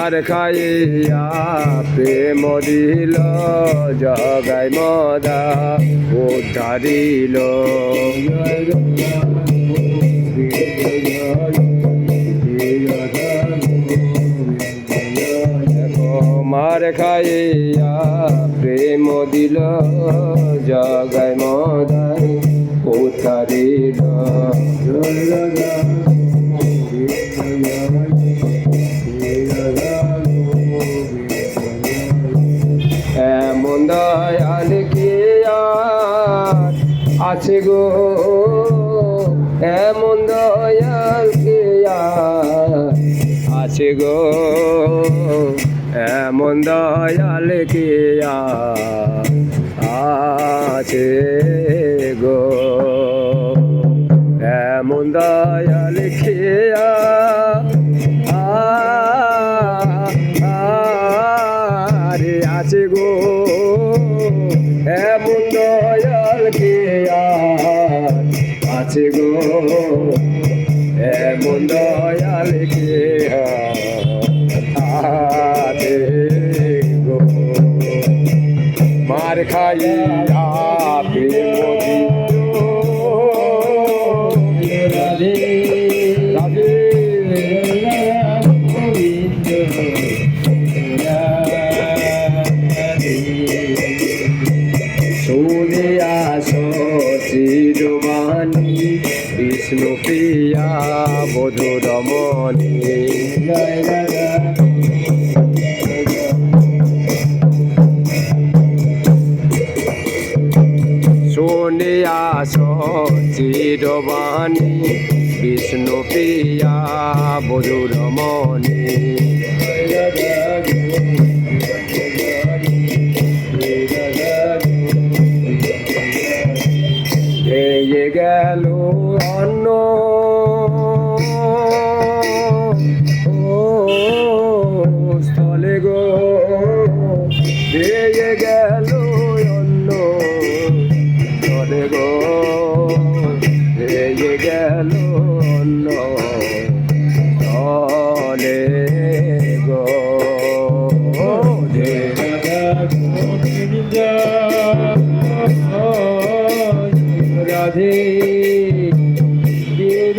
মার খাইয়া প্রেম দিল জগাই মদা উদ্ধারিল মার খাইয়া প্রেম দিল জগাই মদা উদ্ধারিল এমন দয়াল কে আর আছে গো এমন দয়াল কে আর আছে গো এমন দয়াল কে আর আছে গো এমন দয়াল কে আছে গো এমন দয়াল কে আছে গো এমন দয়াল কে আছে গো মার খাইয়া প্রেম রাধে রাধে শুনিয়া চিরমানি বিষ্ণু প্রিয়া বধু রমণী শুনিয়া চিরবাণী বিষ্ণু প্রিয়া বধু রমণী গেল অন্য